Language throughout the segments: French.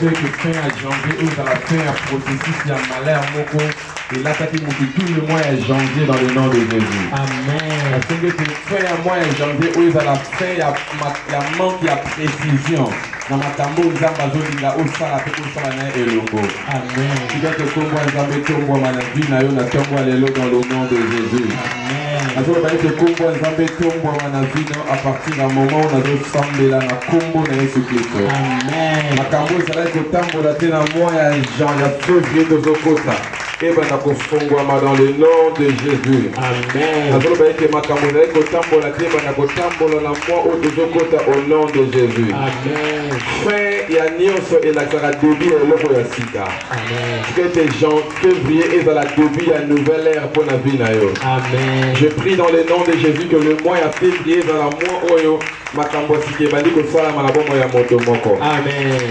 que fin à janvier, ou dans la fin à processus, il y a malheur, moko, et là, tout le mois est janvier dans le nom de Jésus. Amen. Parce que fin à mois est janvier, où dans la fin, il y a manque, il y a précision. Dans ma tambo, nous avons besoin de la hausse, la pécouche, et le logo. Amen. Tu dois te comprendre, nous avons tombo, manadu, nayo, na tombo, allélo, dans le nom de Jésus. Amen. Nous avons te comprendre, nous avons tombo, manadu, à partir d'un moment où nous avons semblé là, na combo, na Jésus Christ. Amen. Ma tambo, c'est là que tambo, la tena, moi, il y a Jean, il y a février de Zokota. Et ben, dans le nom de Jésus. Amen. Au nom de Jésus. Amen. Fin, il y a Nyonso et la début et le Sika. Amen. C'était Jean, février et dans la début, il y a une nouvelle ère pour la vie. Amen. Je prie dans le nom de Jésus que le mois à février, dans la mois Oyo, Makambo Sike, Bali Kosala Malabomo ya Moto Moko. Amen.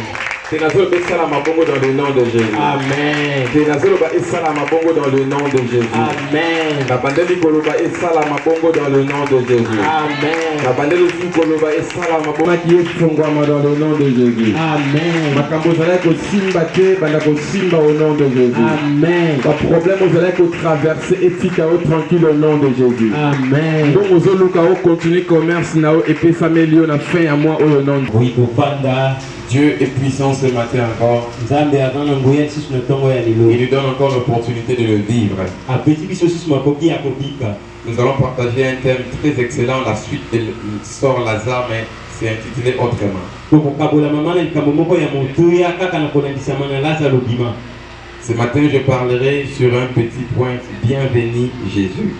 Tenazolo Bessala Mabongo dans le nom de Jésus. Amen. Tenazolo Essala Mabongo dans le nom de Jésus. Amen. La bandeli Koloba Essala Mabongo dans le nom de Jésus. Amen. La bandeli Koloba Essala Mabongo dans le nom de Jésus. Amen. Makambo Zaleko Simba Ke, Bandako Simba au nom de Jésus. Amen. Le problème aux Zaleko traverser éthique au tranquille au nom de Jésus. Amen. Donc aux Olukao continue commerce nao et puis famille on a fait à moi au nom de Oui, Banda. Dieu est puissant ce matin encore. Il nous donne encore l'opportunité de le vivre. Nous allons partager un thème très excellent. La suite sort Lazare, mais c'est intitulé autrement. Ce matin, je parlerai sur un petit point. Bienvenue Jésus.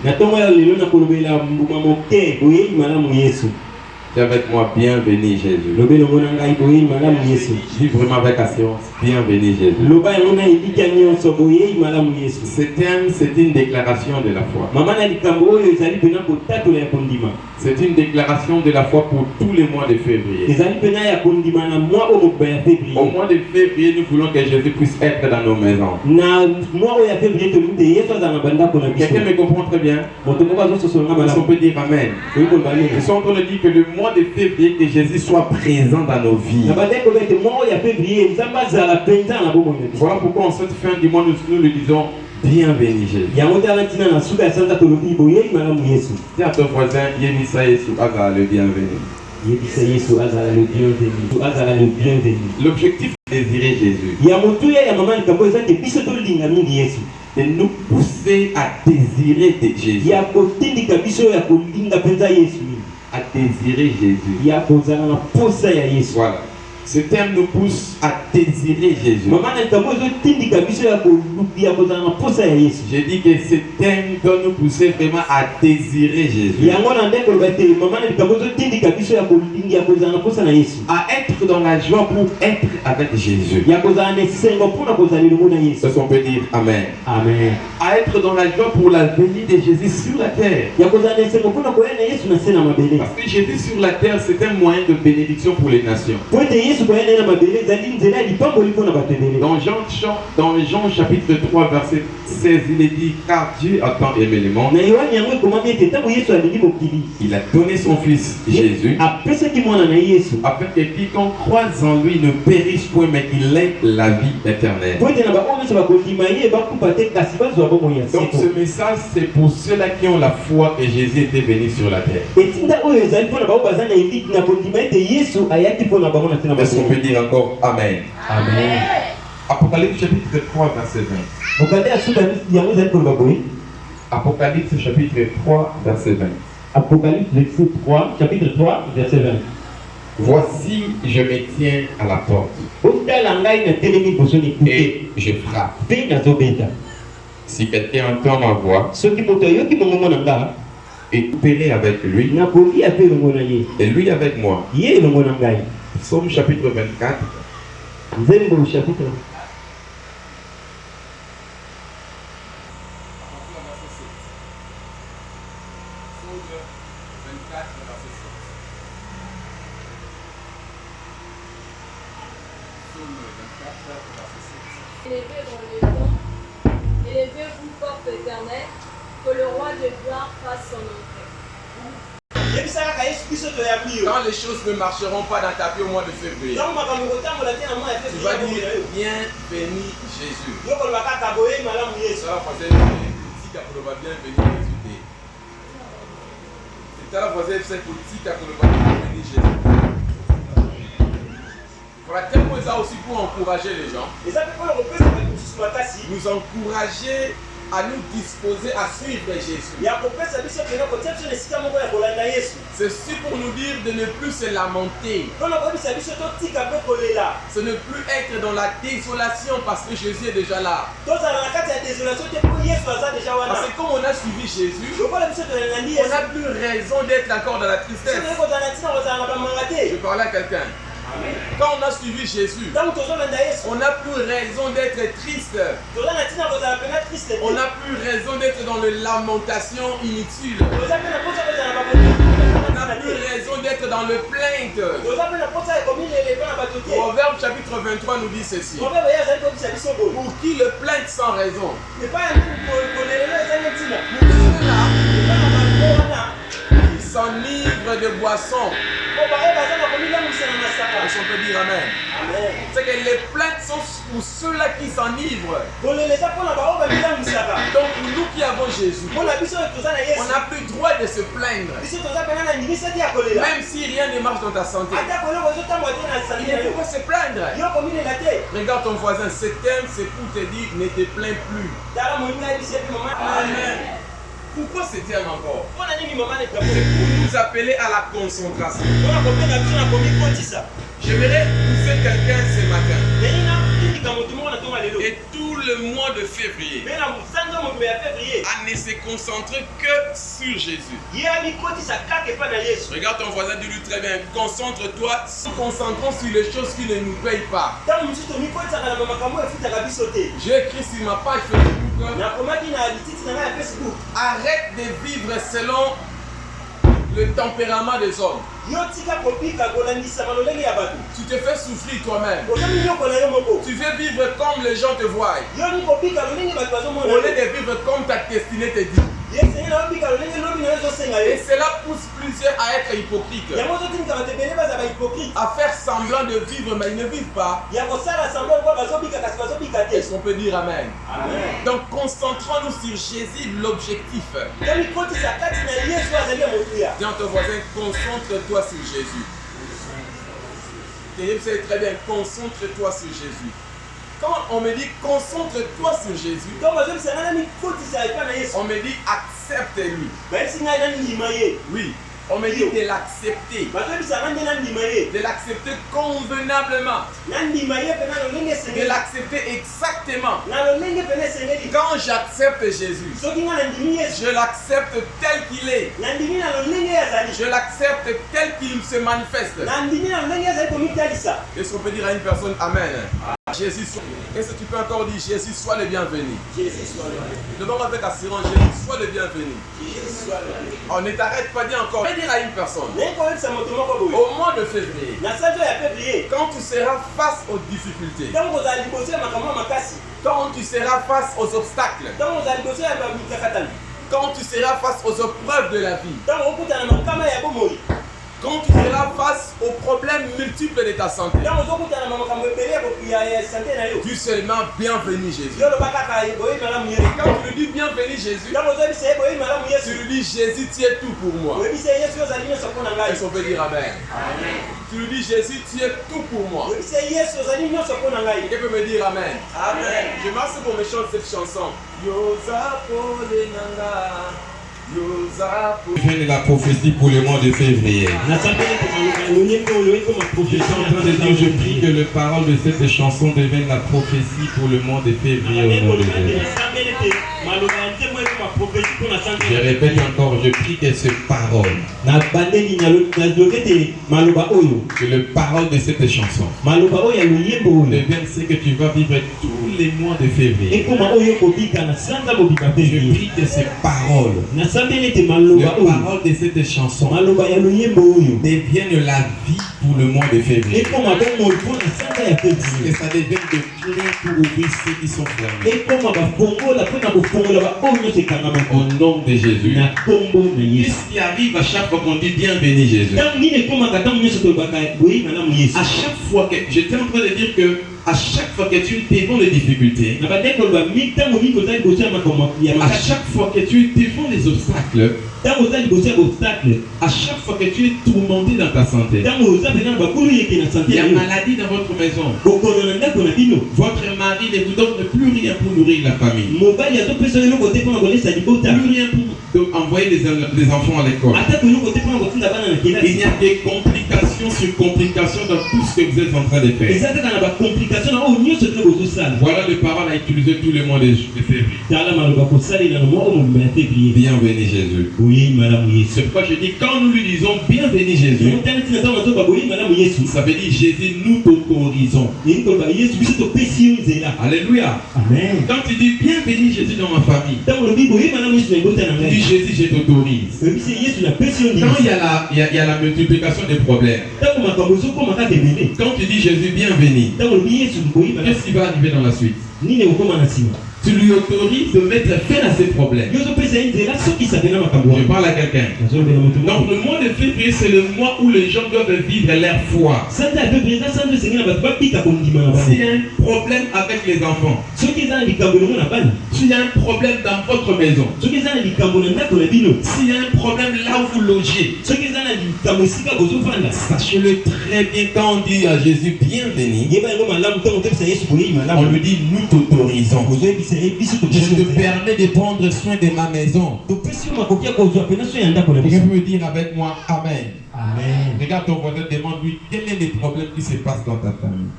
Dis avec moi, bienvenue Jésus. Dis vraiment avec assurance, bienvenue Jésus. Ce thème, c'est une déclaration de la foi. C'est une déclaration de la foi pour tous les mois de février. Au mois de février, nous voulons que Jésus puisse être dans nos maisons. Quelqu'un me comprend très bien? On peut dire Amen. Ils sont en train de dire que le mois de février, que Jésus soit présent dans nos vies. Voilà pourquoi en cette fin du mois, nous lui disons bienvenue Jésus. Dis à ton voisin, Yémissa Yesu Azala le bienvenu. L'objectif est de désirer Jésus. De nous pousser à désirer Jésus. À désirer Jésus. Voilà. Ce thème nous pousse à désirer Jésus. J'ai dit que ce thème doit nous pousser vraiment à désirer Jésus. À être dans la joie pour être avec Jésus. Ça, on peut dire Amen. Amen. À être dans la joie pour la venue de Jésus sur la terre. Parce que Jésus sur la terre, c'est un moyen de bénédiction pour les nations. Dans Jean chapitre 3 verset 16, il est dit car Dieu a tant aimé le monde. Il a donné son fils Jésus afin que quiconque croise en lui ne périsse point mais qu'il ait la vie éternelle. Donc ce message c'est pour ceux-là qui ont la foi que Jésus était venu sur la terre. Est-ce qu'on peut dire encore Amen? Amen. Apocalypse chapitre 3 verset 20. Apocalypse chapitre 3 verset 20. Apocalypse 3, chapitre 3, verset 20. Voici, je me tiens à la porte et je frappe. Si quelqu'un entend ma voix et coopérer avec lui et lui avec moi. Psaume chapitre 24. Chapitre. Élevez-vous, porte éternelle, que le roi de gloire fasse son entrée. Quand les choses ne marcheront pas dans ta vie au mois de février, tu vas dire bienvenue Jésus. Ça va passer si tu as bienvenue Jésus. C'est à la voisine c'est pour si tu as bienvenue Jésus. Fraternellement, ça aussi pour encourager les gens. Nous encourager à nous disposer à suivre Jésus. Ceci pour nous dire de ne plus se lamenter. Ce ne plus être dans la désolation parce que Jésus est déjà là. Parce que comme on a suivi Jésus, on n'a plus raison d'être encore dans la tristesse. Je parlais à quelqu'un. Quand on a suivi Jésus, on n'a plus raison d'être triste. On n'a plus raison d'être dans les lamentations inutiles. On n'a plus raison d'être dans le plainte. Proverbe chapitre 23 nous dit ceci. Pour qui le plainte sans raison? Pour ceux-là, ils s'enivrent de boissons. Est-ce qu'on peut dire amen? C'est que les plaintes sont pour ceux-là qui s'enivrent. Donc nous qui avons Jésus, on n'a plus le droit de se plaindre. Même si rien ne marche dans ta santé, il ne faut pas se plaindre. Regarde ton voisin, c'est pour te dire ne te plains plus. Amen. Pourquoi ce terme encore? C'est pour nous appeler à la concentration. J'aimerais pousser quelqu'un ce matin. Et tout le mois de février, à ne se concentrer que sur Jésus. Regarde ton voisin, dis-lui très bien, concentre-toi, concentrons sur les choses qui ne nous payent pas. J'ai écrit sur ma page Facebook. Arrête de vivre selon le tempérament des hommes. Tu te fais souffrir toi-même. Tu veux vivre comme les gens te voient. Au lieu de vivre comme ta destinée te dit. Et cela pousse plusieurs à être hypocrites. À faire semblant de vivre, mais ils ne vivent pas. Est-ce qu'on peut dire amen? Amen. Donc concentrons-nous sur Jésus, l'objectif. Dis à ton voisin, concentre-toi sur Jésus. Et vous savez très bien, concentre-toi sur Jésus. Quand on me dit concentre-toi sur Jésus, on me dit accepte-lui. Oui, on me dit de l'accepter. De l'accepter convenablement. De l'accepter exactement. Quand j'accepte Jésus, je l'accepte tel qu'il est. Je l'accepte tel qu'il se manifeste. Est-ce qu'on peut dire à une personne amen? Jésus soit. Est-ce que tu peux encore dire Jésus soit le bienvenu? Devant avec assurance, Jésus soit le bienvenu. On ne t'arrête pas, dis encore. Je vais dire à une personne. Au mois de février, quand tu seras face aux difficultés, quand tu seras face aux obstacles, quand tu seras face aux épreuves de la vie, quand tu seras face aux problèmes multiples de ta santé, dis seulement bienvenue Jésus. Quand tu lui dis bienvenue Jésus, tu lui dis Jésus, tu es tout pour moi. Est-ce qu'on peut dire amen? Tu lui dis Jésus, tu es tout pour moi. Quelqu'un peut me dire amen? Amen. Je marche pour me chanter cette chanson. Vienne la prophétie pour le mois de février. Je suis en train de dire, je prie que les paroles de cette chanson deviennent la prophétie pour le mois de février au nom de Jésus. Je répète encore, je prie que ces paroles, que les paroles de cette chanson deviennent ce que tu vas vivre tous les mois de février. Je prie que ces paroles paroles de cette chanson deviennent la vie pour le mois de février. Que ça devienne de clés pour ouvrir ceux qui sont fermés. Au nom de Jésus. Qu'est-ce qui arrive à chaque fois qu'on dit bienvenue Jésus? À chaque fois que j'étais en train de dire que à chaque fois que tu es devant les difficultés, à chaque fois que tu es devant les obstacles, à chaque fois que tu es tourmenté dans ta santé, il y a maladie dans votre maison, votre mari ne vous donne plus rien pour nourrir la famille, plus rien pour envoyer les enfants à l'école. Il y a des complications sur complications dans tout ce que vous êtes en train de faire. Voilà les paroles à utiliser tous les mois de février. Bienvenue Jésus. C'est pourquoi je dis, quand nous lui disons bienvenue Jésus, ça veut dire Jésus, nous t'autorisons. Alléluia. Amen. Quand tu dis bienvenue Jésus dans ma famille, tu dis Jésus, je t'autorise. Quand il y a la multiplication des problèmes, quand tu dis Jésus bienvenue, qu'est-ce qui va arriver dans la suite? Tu lui autorises de mettre fin à ces problèmes. Je parle à quelqu'un. Donc le mois de février, c'est le mois où les gens doivent vivre leur foi. S'il y a un problème avec les enfants, s'il y a un problème dans votre maison, s'il y a un problème là où vous logez, sachez-le très bien, quand on dit à Jésus bienvenue, on lui dit nous t'autorisons. Je te permets de prendre soin de ma maison. Quelqu'un peut me dire avec moi Amen. Amen. Regarde ton voisin, demande-lui quel est le problème qui se passe dans ta famille.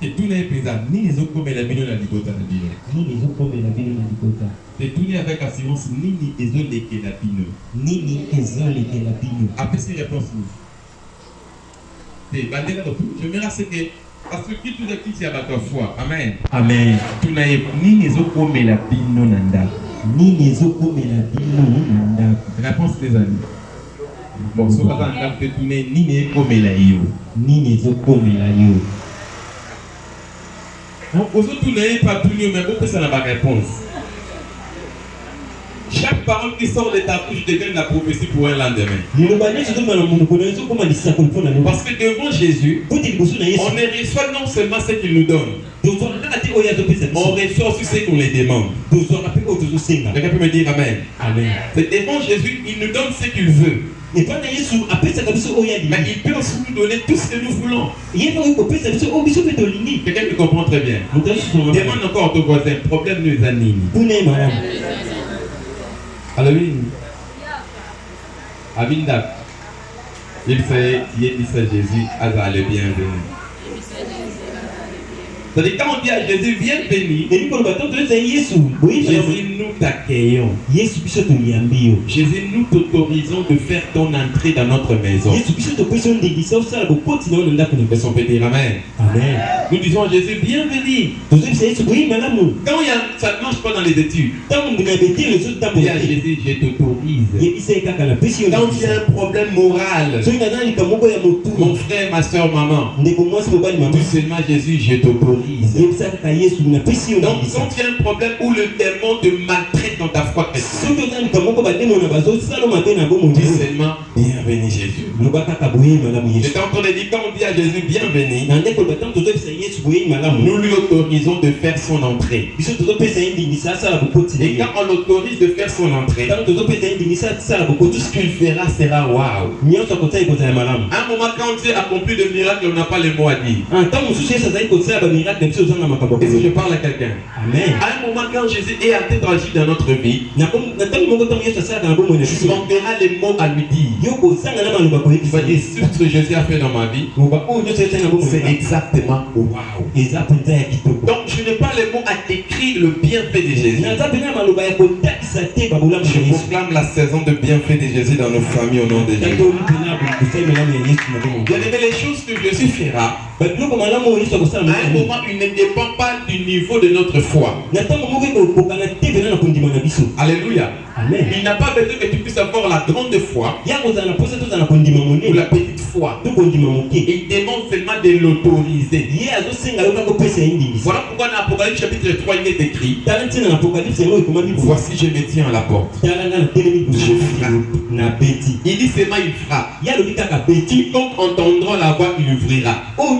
Et tout n'est pas ni les autres comme la bino la ligota na bino. Ni les autres comme la bino na ligota. Et tout n'est avec assurance ni les autres et la bino. Ni les autres et la bino. Après ces réponses. Je me rassure que parce que qui tout est qui à ta foi. Amen. Amen. Tu n'as ni les autres comme la bino nanda. Ni les autres comme la bino nanda. Réponse des amis. Bon, ce matin, tu n'es ni les comme la yo. Ni les autres comme la yo. Aux autres, tu n'es pas tout mieux, mais beaucoup ça n'a pas réponse. Chaque parole qui sort de ta bouche devient la prophétie pour un lendemain. Parce que devant Jésus, on ne reçoit non seulement ce qu'il nous donne, on reçoit aussi ce qu'on les demande. Quelqu'un peut me dire Amen. Amen. Devant Jésus, il nous donne ce qu'il veut. Mais il peut aussi nous donner tout ce que nous voulons. Quelqu'un me comprend très bien. Demande encore à ton voisin, problème nous anime. Halloween. Aminda. Il fait Jésus, Azar le bienvenu. C'est-à-dire quand on dit à Jésus, viens béni, Jésus, nous t'accueillons. Jésus, nous t'autorisons de faire ton entrée dans notre maison. Est-ce qu'on peut dire Amen? Amen. Nous disons à Jésus, bienvenue. Quand ça ne marche pas dans les études, dis à Jésus, je t'autorise. Quand il y a un problème moral, mon frère, ma soeur, maman, tout seulement Jésus, je t'autorise. Donc quand il y a un problème où le démon te maltraite dans ta foi chrétienne, dis seulement bienvenue Jésus. J'étais en train de dire, quand on dit à Jésus bienvenue, nous lui autorisons de faire son entrée. Et quand on l'autorise de faire son entrée, tout ce qu'il fera sera waouh. À un moment quand Dieu accomplit de miracles, on n'a pas les mots à dire. Est-ce que je parle à quelqu'un? Amen. À un moment quand Jésus est en train d'agir dans notre vie, tu enverras les mots à lui dire. Il va dire ce que Jésus a fait dans ma vie, c'est exactement waouh. Donc je n'ai pas les mots à décrire le bienfait de Jésus. Je proclame la saison de bienfait de Jésus dans nos familles au nom de Jésus. Bien aimé, les choses que Jésus fera, à un moment, il ne dépend pas du niveau de notre foi. Alléluia. Amen. Il n'a pas besoin que tu puisses avoir la grande foi ou la petite foi. Il demande seulement de l'autoriser. Voilà pourquoi dans Apocalypse chapitre 3 il est écrit: voici je me tiens à la porte. Je frappe. Il dit seulement il frappe. Quiconque entendra la voix, il ouvrira.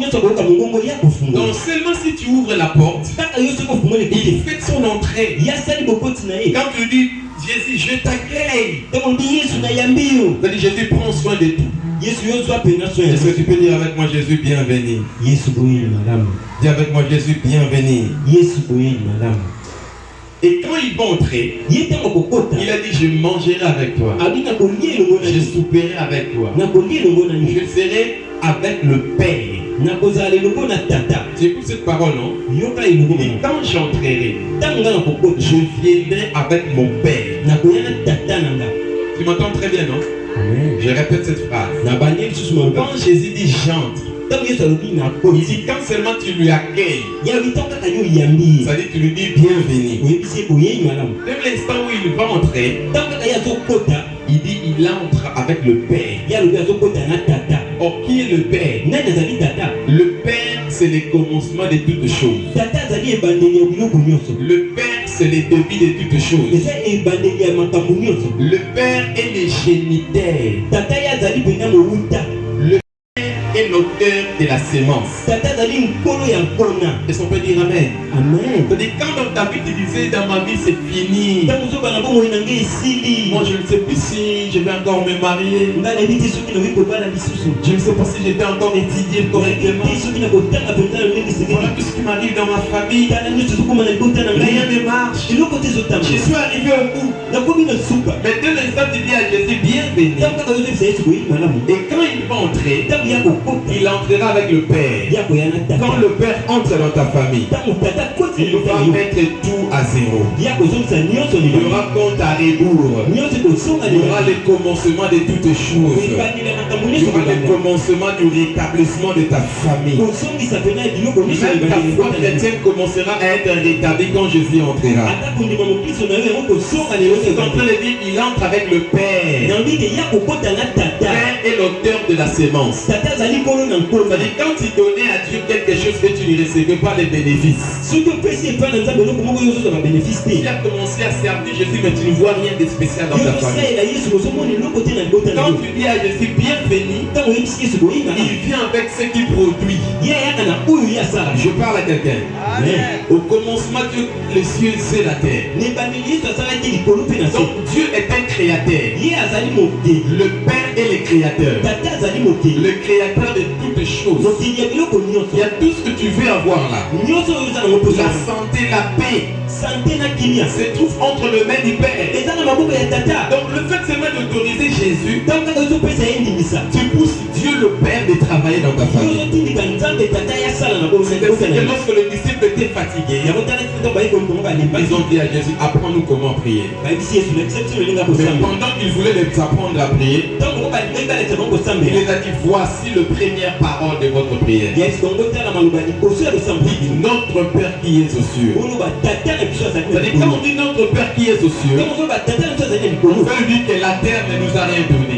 Donc seulement si tu ouvres la porte, il fait son entrée. Quand tu dis Jésus, je t'accueille, Jésus prend soin de tout. Est-ce que tu peux dire avec moi Jésus, bienvenue? Dis avec moi Jésus, bienvenue. Et quand il va entrer, il a dit je mangerai avec toi, je souperai avec toi, je serai avec le Père. Tu écoutes cette parole, non? Et quand j'entrerai, je viendrai avec mon Père. Tu m'entends très bien, non? Amen. Je répète cette phrase. Quand Jésus dit j'entre, il dit quand seulement tu lui accueilles, ça dit que tu lui dis bienvenue. Même l'instant où il va entrer, il dit il entre avec le Père. Or qui est le Père? Le Père c'est le commencement de toutes choses. Le Père c'est le début de toutes choses. Le Père est le géniteur. Le est l'auteur de la sémence. Est-ce qu'on peut dire Amen? Amen. Quand dans ta vie tu disais dans ma vie c'est fini, moi je ne sais plus si je vais encore me marier, je ne sais pas si je vais encore étudier correctement, voilà tout ce qui m'arrive dans ma famille, rien ne marche, je suis arrivé au bout. Mais dès l'instant tu dis à Jésus bienvenue, et quand il va entrer, il entrera avec le Père. Quand le Père entre dans ta famille, il va mettre tout à zéro. Il y aura compte à rebours. Il y aura le commencement de toutes choses. Il y aura le commencement du rétablissement de ta famille. Même ta foi chrétienne commencera à être rétablie quand Jésus entrera. C'est en train de dire il entre avec le Père. Père est l'auteur de la sémence. C'est-à-dire quand tu donnais à Dieu quelque chose que tu ne recevais pas les bénéfices. Tu as commencé à servir Jésus mais tu ne vois rien de spécial dans ta famille. Quand tu dis à Jésus bienvenue, il vient avec ce qu'il produit. Je parle à quelqu'un. Au commencement Dieu, les cieux et la terre. Donc Dieu est un créateur. Le Père est le créateur. Le créateur de toutes choses. Il y a tout ce que tu veux avoir là. La santé, la paix se trouve entre les mains du Père. Donc le fait seulement d'autoriser Jésus, tu pousses Dieu le Père de travailler dans ta famille. C'est que lorsque le disciple était fatigué, ils ont dit à Jésus, apprends-nous comment prier. Mais pendant qu'il voulait les apprendre à prier, il les a dit, voici le première parole de votre prière. Notre Père qui est aux cieux. C'est-à-dire quand on dit notre Père qui est aux cieux, on veut dire que la terre ne nous a rien donné.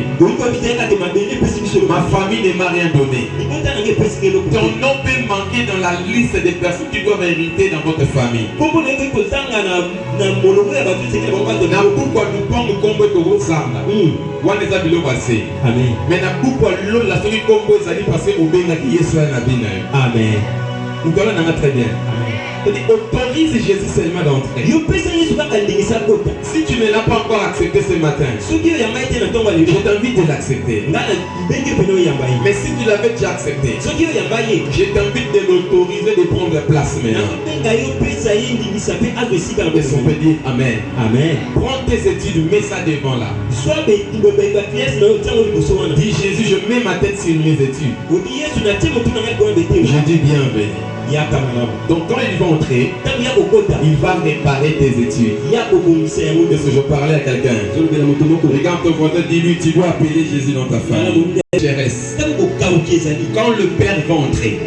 Ma famille ne m'a rien donné. Ton nom peut manquer dans la liste des personnes qui doivent hériter dans votre famille. Mais na pourquoi l'eau la série combo ezali passé au benga qui est sur la bina. Amen. Nous allons très bien. Autorise Jésus seulement d'entrer. Si tu ne l'as pas encore accepté ce matin, je t'invite de l'accepter. Mais si tu l'avais déjà accepté, je t'invite de l'autoriser de prendre place maintenant. Est-ce qu'on peut dire Amen? Amen. Prends tes études, mets ça devant là. Dis Jésus, je mets ma tête sur mes études. Je dis bienvenue. Donc quand il va entrer, il va réparer tes études. Est-ce que je parlais à quelqu'un? Regarde ton voisin, dis-lui, tu dois appeler Jésus dans ta famille. Quand le Père va entrer,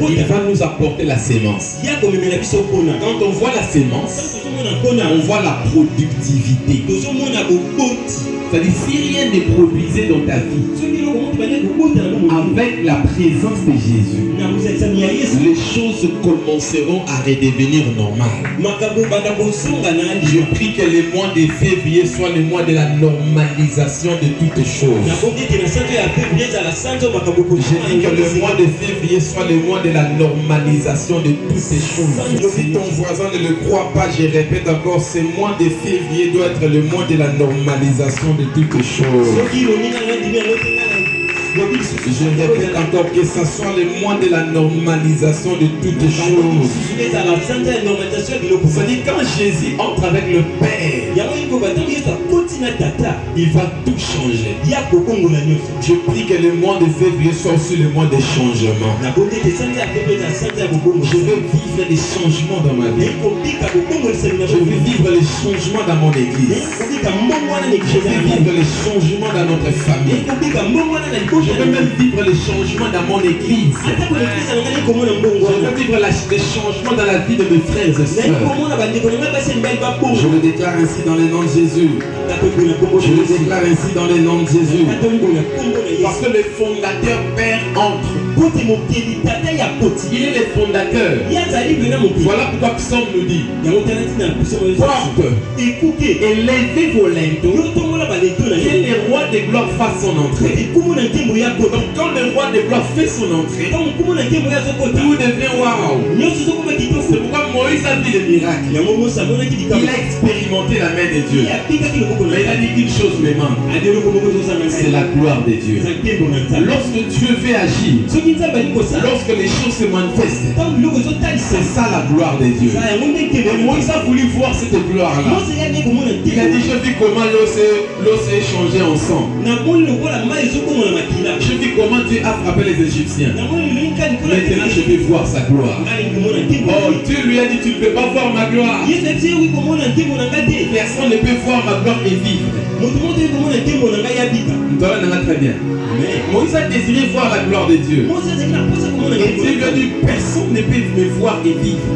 il va nous apporter la sémence. Quand on voit la sémence, on voit la productivité. C'est-à-dire, si rien n'est produisé dans ta vie, avec la présence de Jésus, les choses commenceront à redevenir normales. Je prie que le mois de février soit le mois de la normalisation de toutes choses. Je prie que le mois de février soit le mois de la normalisation de toutes ces choses. Si ton voisin ne le croit pas, je répète encore, ce mois de février doit être le mois de la normalisation de toutes choses. Je répète encore que ce soit le mois de la normalisation de toutes choses. C'est-à-dire quand Jésus entre avec le Père, il va tout changer. Je prie que le mois de février soit aussi le mois des changements. Je veux vivre des changements dans ma vie. Je veux vivre les changements dans mon église. Je veux vivre les changements dans notre famille. Je veux même vivre les changements dans mon église. Je veux vivre les changements dans la vie de mes frères et sœurs. Je le déclare ainsi dans le nom de Jésus. Je le déclare ainsi dans le nom de Jésus. Parce que le fondateur Père entre. Il est le fondateur. Voilà pourquoi Psaume nous dit: porte et levez vos linteaux, que le roi de gloire fasse son entrée. Donc quand le roi de gloire fait son entrée, tout devient waouh. C'est pourquoi Moïse a vu le miracle. Il a expérimenté la main de Dieu. Mais il a dit qu'une chose me manque, c'est la gloire de Dieu. Lorsque Dieu veut agir, lorsque les choses se manifestent, c'est ça la gloire de Dieu. Et Moïse a voulu voir cette gloire-là. Il a dit: je vis comment l'eau s'est changée en sang. Je vis comment Dieu a frappé les Égyptiens. Maintenant je vais voir sa gloire. Oh, Dieu lui a dit: tu ne peux pas voir ma gloire. Personne ne peut voir ma gloire et vivre. Très bien. Moïse a désiré voir la gloire de Dieu. Et Dieu lui a dit: personne ne peut me voir et vivre.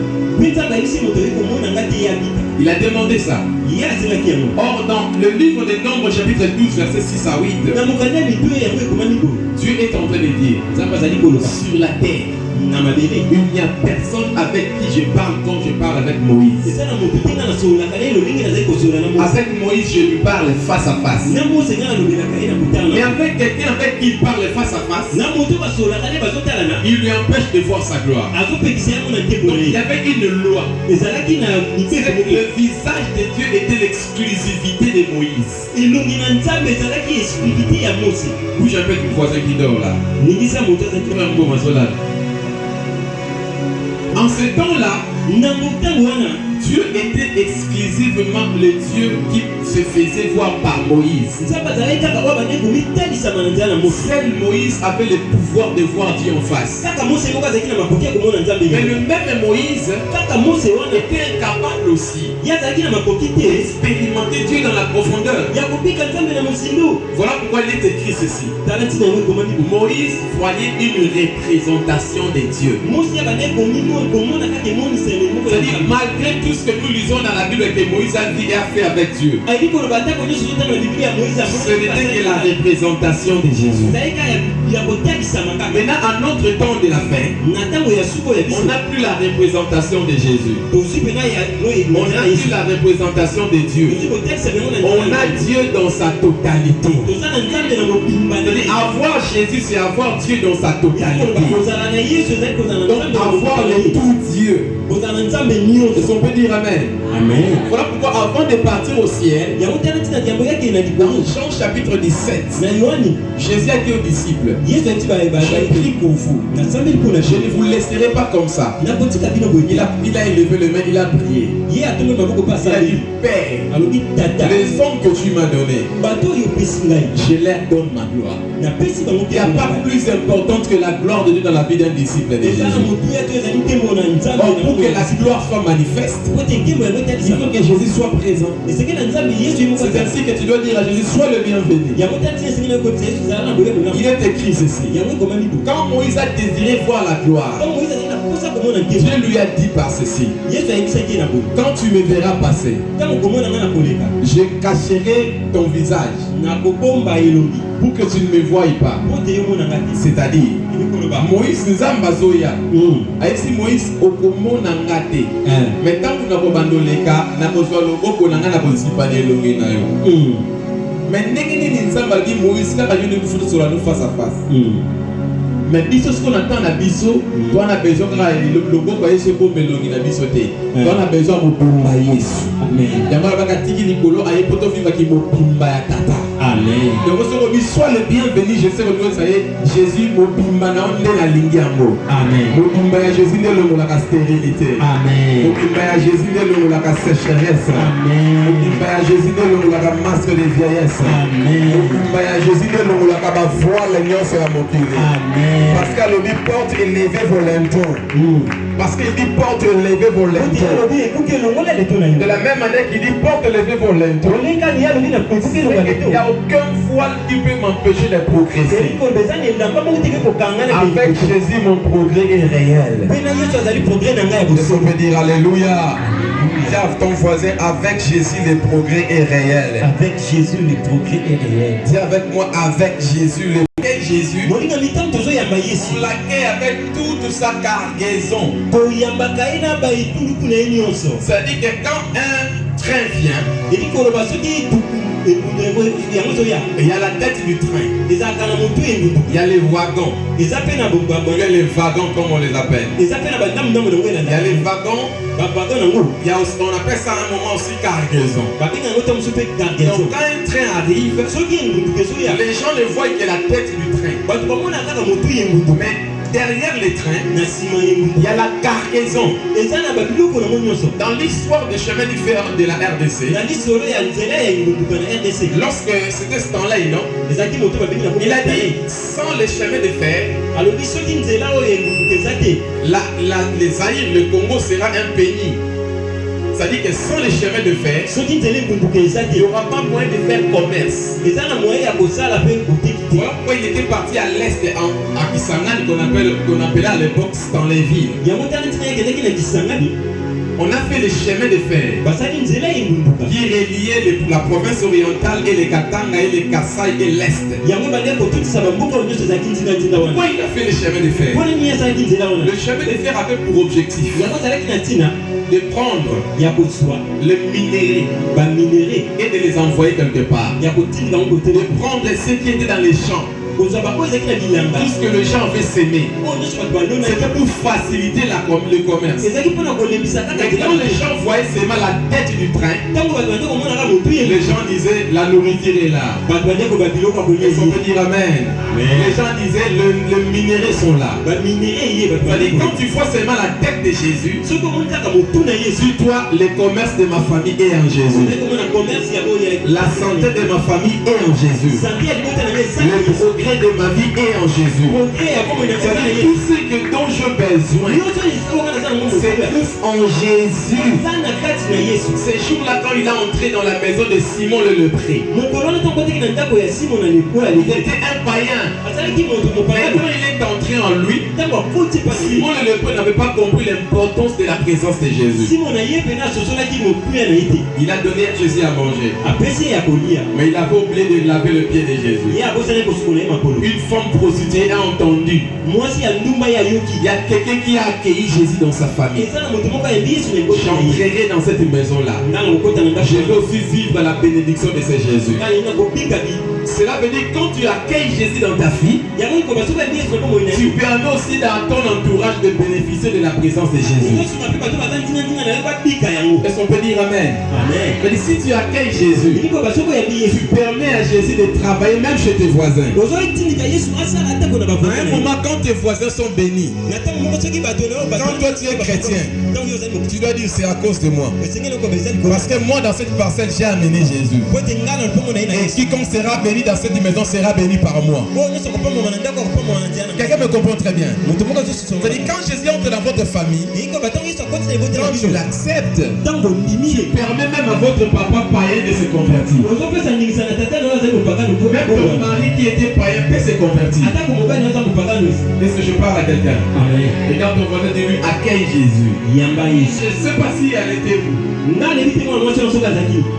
Il a demandé ça. Or, dans le livre des Nombres, chapitre 12, versets 6 à 8, Dieu est en train de dire: sur la terre, il n'y a personne avec qui je parle quand je parle avec Moïse. Avec Moïse, je lui parle face à face. Mais avec quelqu'un avec qui il parle face à face, il lui empêche de voir sa gloire. Donc, il y avait une loi. Le visage de Dieu était l'exclusivité de Moïse. Bouge un peu ton voisin qui dort là. En ce temps-là, Dieu était exclusivement le Dieu qui se faisait voir par Moïse. Seul Moïse avait le pouvoir de voir Dieu en face. Mais le même Moïse était incapable aussi d'expérimenter Dieu dans la profondeur. Voilà pourquoi il est écrit ceci: Moïse voyait une représentation de Dieu. C'est-à-dire, malgré tout ce que nous lisons dans la Bible que Moïse a dit et a fait avec Dieu, ce n'était que la représentation de Jésus. Maintenant, à notre temps de la fin, on n'a plus la représentation de Jésus. On n'a plus la représentation de Dieu. On a Dieu dans sa totalité. C'est-à-dire, avoir Jésus, c'est avoir Dieu dans sa totalité. Donc, avoir le tout Dieu. Est-ce qu'on peut dire Amen? Amen. Voilà pourquoi avant de partir au ciel, dans Jean chapitre 17, Jésus a dit aux disciples: j'ai pris pour vous, je ne vous laisserai pas comme ça. Il a élevé les mains, il a prié. Il a dit, Père, les hommes que tu m'as donnés, je leur donne ma gloire. Il n'y a pas plus importante que la gloire de Dieu dans la vie d'un disciple de Jésus. Or, pour que la gloire soit manifeste, il faut que Jésus soit présent. C'est ainsi que tu dois dire à Jésus, sois le bienvenu. Il est écrit ceci. Quand Moïse a désiré voir la gloire, Dieu lui a dit par ceci: quand tu me verras passer, je cacherai ton visage pour que tu ne me voies pas. C'est-à-dire, Moïse Nzamba Zoya, si Moïse okomona ngate, mais tant que nous bandoleka, na kozwa loboko na ngana bonsipa de longi na yo. Mais ndenge Nzamba dit Moïse kaka yo ne kufuta sur la face à face. Mais biso ce qu'on attend na biso, toi on a besoin que loboko yeso ko melongi na biso te. Toi on a besoin de bomba Yesu. Amen. Yamara bakatiki likolo aye poto vimba ki mobimba ya tata. Amen. Donc sois le bienvenu, je sais que ça y est, Jésus mobimba na onde na lingi yango. Amen. Mobimba ya Jésus ne longo la stérilité. Amen. Mobimba ya Jésus ne longo la sécheresse. Amen. Mobimba ya Jésus ne longo la masque de vieillesse. Amen. Mobimba ya Jésus ne longo la ba voile nyonso ya mokili. Amen. Parce qu'elle dit porte élevée volontaire. Parce qu'il dit porte élevée volontaire. De la même manière qu'il dit porte élevée volontaire. Il n'y a aucun voile qui peut m'empêcher de progresser. Avec Jésus, mon progrès est réel. Je peux dire Alléluia. Dis à ton voisin, avec Jésus, le progrès est réel. Avec Jésus, le progrès est réel. Dis avec moi, avec Jésus, le Jésus, on l'accueille avec toute sa cargaison. C'est-à-dire que quand un train vient, il y a la tête du train, il y a les wagons, il y a les wagons comme on les appelle, il y a les wagons, on appelle ça à un moment aussi cargaison. Donc quand un train arrive, les gens ne voient que la tête du train. Mais derrière les trains, il y a la cargaison. Dans l'histoire des chemins de fer de la RDC, lorsque c'était ce temps-là, il a dit, sans les chemins de fer, les Zaïre, le Congo sera un pays. C'est-à-dire que sans les chemins de fer, il n'y aura pas moyen de faire commerce. Voilà pourquoi il était parti à l'est, à Kisangani, qu'on appelait à l'époque Stanleyville. On a fait les chemins de fer qui reliaient la province orientale et les Katanga et les Kassai et l'Est. Pourquoi il a fait les chemins de fer? Le chemin de fer avait pour objectif de prendre le minerai et de les envoyer quelque part. De prendre ce qui était dans les champs. Tout ce que les gens avaient sémé, c'était pour faciliter le commerce. Et quand les gens voyaient seulement la tête du train, les gens disaient la nourriture est là. Ils sont venus dire Amen. Les gens disaient le minerai sont là. Quand tu vois seulement la tête de Jésus, sur toi le commerce de ma famille est en Jésus. La santé de ma famille est en Jésus. Le progrès de ma vie est en Jésus. C'est tout ce dont j'ai besoin se trouve en Jésus. Ce jour-là, quand il est entré dans la maison de Simon le lépreux, il était un païen. Mais quand il est entré en lui, Simon le lépreux n'avait pas compris l'importance de la présence de Jésus. Il a donné à Jésus à manger, mais il avait oublié de laver le pied de Jésus. Une femme prostituée a entendu. Il y a quelqu'un qui a accueilli Jésus dans sa famille. J'entrerai dans cette maison-là. Je vais aussi vivre la bénédiction de ce Jésus. Cela veut dire que quand tu accueilles Jésus dans ta vie, tu permets aussi dans ton entourage de bénéficier de la présence de Jésus. Est-ce qu'on peut dire Amen? Amen. Mais si tu accueilles Jésus, tu permets à Jésus de travailler même chez tes voisins. À un moment, quand tes voisins sont bénis, quand toi tu es chrétien, tu dois dire c'est à cause de moi. Parce que moi dans cette parcelle j'ai amené Jésus. Et quiconque sera béni dans cette maison sera béni par moi. Quelqu'un me comprend très bien. C'est-à-dire quand Jésus entre dans votre famille, quand tu l'acceptes, tu permets même à votre papa païen de se convertir. Même ton mari qui était païen peut se convertir. Est-ce que je parle à quelqu'un? Regarde ton voisin, dis-lui accueille Jésus. Je ne sais pas si elle était vous.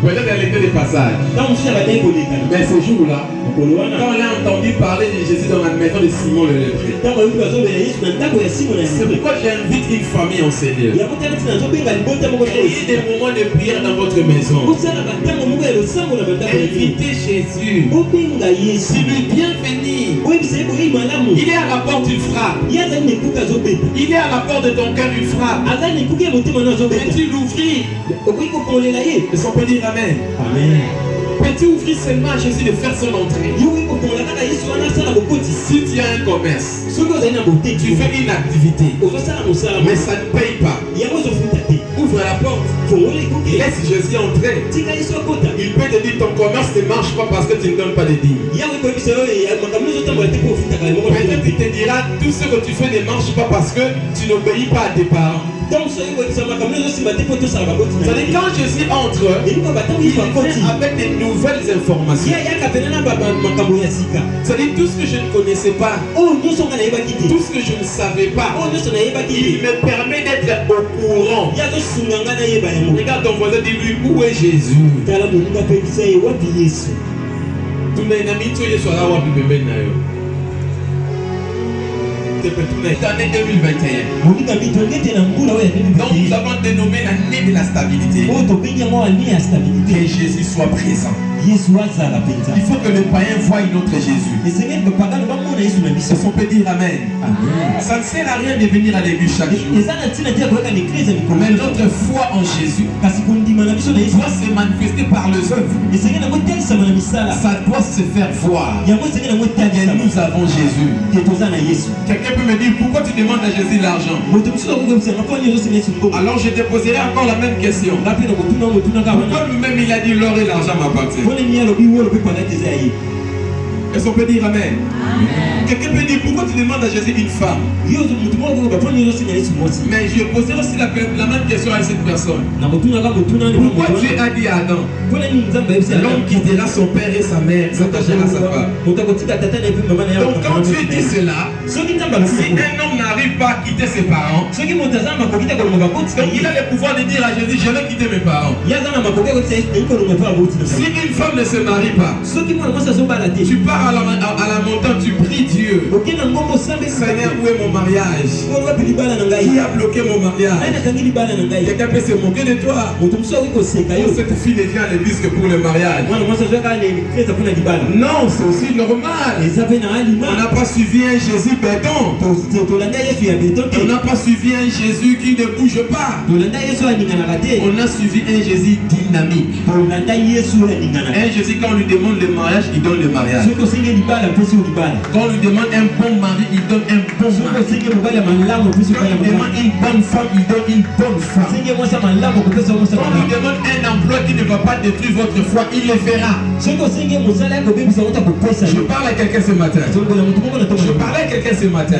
Peut-être elle était de passage. Mais ce jour-là, quand on a entendu parler de Jésus dans la maison de Simon le lépreux, c'est pourquoi j'invite une famille en Seigneur. Ayez des moments de prière dans votre maison. Invitez Jésus. Dis-lui bienvenue. Il est à la porte, il frappe. Il est à la porte de ton cœur, il frappe. Peux-tu l'ouvrir? Est-ce qu'on peut dire Amen? Amen. Peux-tu ouvrir seulement à Jésus de faire son entrée? Si tu as un commerce, tu fais une activité, mais ça ne paye pas, ouvre la porte. Laisse Jésus entrer. Il peut te dire ton commerce ne marche pas parce que tu ne donnes pas de dîmes. Peut-être qu'il te dira tout ce que tu fais ne marche pas parce que tu n'obéis pas à tes parents. C'est-à-dire quand Jésus entre, il vient avec de nouvelles informations. C'est-à-dire tout ce que je ne connaissais pas, tout ce que je ne savais pas, il me permet d'être au courant. Regarde ton voisin, dis-lui où est Jésus. L'année 2021. Donc nous avons dénommé l'année de la stabilité. Que Jésus soit présent. Il faut que le païen voie notre Jésus. Ça on peut dire Amen. Ça ne sert à rien de venir à l'église chaque jour. Mais notre foi en Jésus doit se manifester par les œuvres. Ça doit se faire voir. Et nous avons Jésus. Quelqu'un peut me dire pourquoi tu demandes à Jésus l'argent? Alors je te poserai encore la même question. Pourquoi lui-même il a dit l'or et l'argent m'appartiennent? Est-ce qu'on peut dire Amen? Quelqu'un peut dire pourquoi tu demandes à Jésus une femme? Mais je poserai aussi la même question à cette personne. Pourquoi Dieu a dit à Adam, l'homme quittera son père et sa mère, s'attachera à sa femme? Donc quand tu dis cela, si un homme n'arrive pas à quitter ses parents, il a le pouvoir de dire à Jésus, je vais quitter mes parents. Si une femme ne se marie pas, tu pars à la montagne, tu pries Dieu. Seigneur, où est mon mariage? Qui a bloqué mon mariage? Quelqu'un peut se moquer de toi. Cette fille ne vient à l'église que pour le mariage. Non, c'est aussi normal. On n'a pas suivi un Jésus béton. On n'a pas suivi un Jésus qui ne bouge pas. On a suivi un Jésus dynamique. Un Jésus, quand on lui demande le mariage, il donne le mariage. Quand on lui demande un bon mari, il donne un bon mari. Quand on lui demande une bonne femme, il donne une bonne femme. Quand on lui demande un emploi qui ne va pas détruire votre foi, il le fera. Je parle à quelqu'un ce matin. Je parlais à quelqu'un ce matin.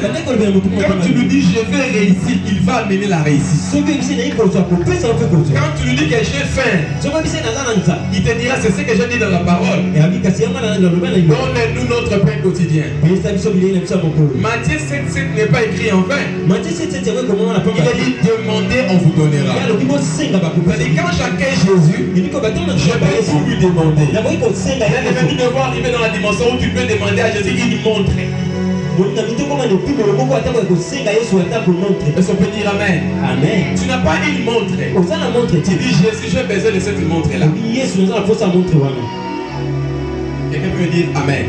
Quand tu lui dis je vais réussir, il va amener la réussite. Quand tu lui dis que j'ai faim, il te dira c'est ce que j'ai dit dans la parole. Donne-nous notre pain quotidien. Matthieu 7,7 n'est pas écrit en vain. Il a dit demandez, on vous donnera. Quand j'accueille Jésus, je peux tout lui demander. Il devrait arriver dans la dimension où tu peux demander à Jésus, il montre. Est-ce qu'on peut dire Amen? Amen. Tu n'as pas une montre. Tu dis Jésus, j'ai besoin de cette montre-là. Quelqu'un peut dire Amen.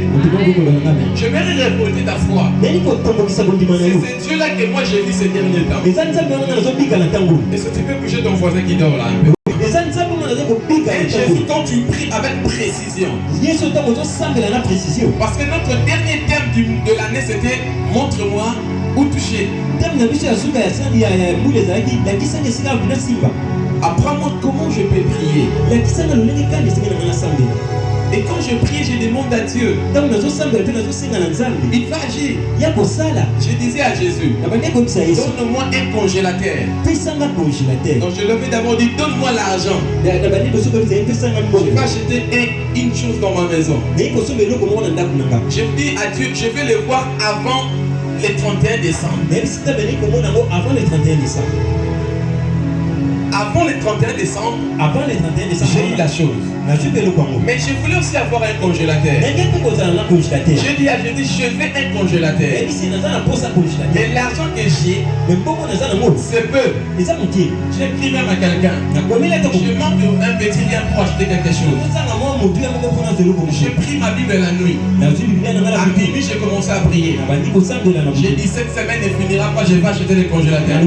Je vais révolter ta foi. C'est Dieu là que moi j'ai vu ces derniers temps. Est-ce que tu peux bouger ton voisin qui dort là un peu? Et Jésus, quand tu pries avec précision. Parce que notre dernier thème de l'année c'était montre-moi où toucher. Apprends-moi comment je peux prier. Et quand je prie, je demande à Dieu. Il va agir. Je disais à Jésus, donne-moi un congélateur. Donc je lui ai d'abord dit, donne-moi l'argent. Je vais acheter une chose dans ma maison. Je dis à Dieu, je vais le voir avant le 31 décembre. Avant le 31 décembre, j'ai eu la chose. Mais je voulais aussi avoir un congélateur. J'ai dit à Jésus, je veux un congélateur. Et l'argent que j'ai, c'est peu. J'ai pris même à quelqu'un. Je manque un petit rien pour acheter quelque chose. J'ai pris ma Bible la nuit. À minuit, j'ai commencé à prier. J'ai dit, cette semaine ne finira pas, je vais acheter le congélateur.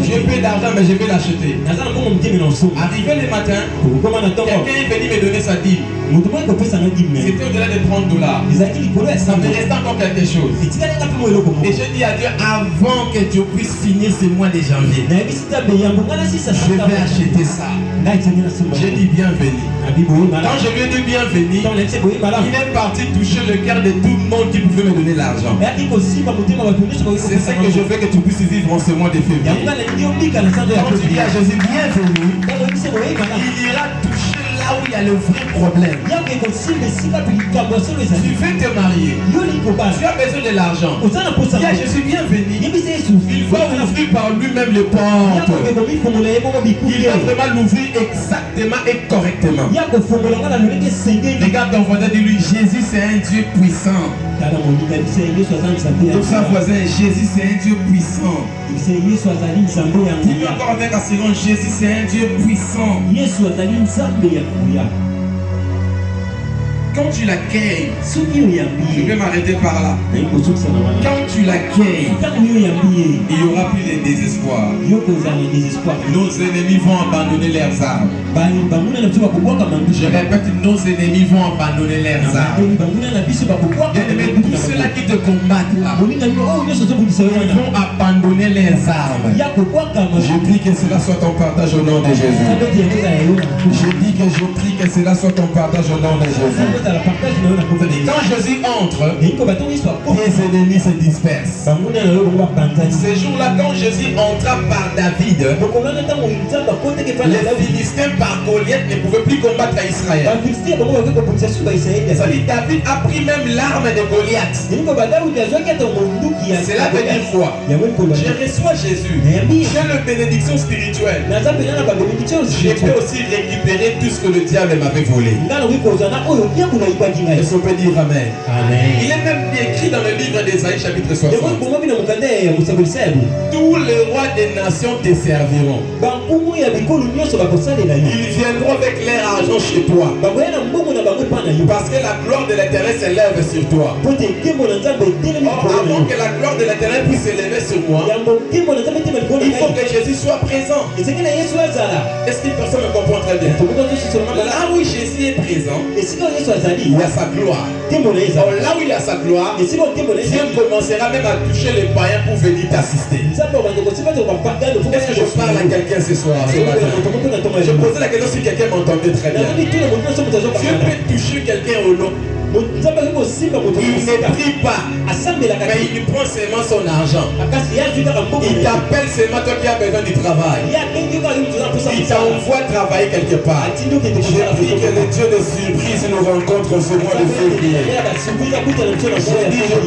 J'ai peu d'argent, mais je vais l'acheter. Arrivé le matin, quelqu'un est venu me donner sa dîme. C'était au-delà de $30. Ça me reste encore quelque chose. Et j'ai dit à Dieu, avant que tu puisses finir ce mois de janvier, je vais acheter ça. J'ai dit bienvenue. Quand je lui ai dit bienvenue, il est parti toucher le cœur de tout le monde qui pouvait me donner l'argent. C'est ça que je veux que tu puisses vivre en ce mois de février. Quand tu dis à Jésus bienvenue, il ira toucher là où il y a le vrai problème. Tu veux te marier, tu as besoin de l'argent. Je suis bienvenu. Il va ouvrir par lui-même les portes. Il va vraiment l'ouvrir exactement et correctement. Regarde ton voisin, dis-lui, Jésus c'est un Dieu puissant. Ton frère voisin, Jésus c'est un Dieu puissant. Dis-lui encore avec assurance, Jésus c'est un Dieu puissant. Quand tu l'accueilles, je vais m'arrêter par là. Quand tu l'accueilles, il n'y aura plus de désespoir. Nos ennemis vont abandonner leurs armes. Je répète, nos ennemis vont abandonner leurs armes. Tous ceux-là qui te combattent là, ils vont abandonner leurs armes. Je prie que cela soit ton partage au nom de Jésus. Je dis que je prie que cela soit ton partage au nom de Jésus. Quand Jésus entre, tes ennemis se dispersent. Ce jour-là, quand Jésus entra par David, les Philistins par Goliath ne pouvaient plus combattre Israël. Ça dit, David a pris même l'arme de Goliath. Cela veut dire quoi? Je reçois Jésus. J'ai la bénédiction spirituelle. Je peux aussi récupérer tout ce que le diable m'avait volé. Est-ce qu'on peut dire Amen? Il est même écrit dans le livre d'Ésaïe chapitre 60. Tous les rois des nations te serviront. Ils viendront avec leur argent chez toi. Parce que la gloire de l'Éternel s'élève sur toi. Or, avant que la gloire de l'Éternel puisse s'élever sur moi, il faut que Jésus soit présent. Est-ce qu'une personne me comprend très bien? Là où Jésus est présent, il y a sa gloire. Or, là où il y a sa gloire, Dieu commencera même à toucher les païens pour venir t'assister. Est-ce que je parle à quelqu'un ce soir, ce matin? Je posais la question si quelqu'un m'entendait très bien. Dieu peut toucher quelqu'un au nom. Il ne prie pas, mais il prend seulement son argent. Il t'appelle seulement toi qui as besoin du travail. Il t'envoie travailler quelque part. Je prie que le Dieu de surprise nous rencontre ce mois de février. Je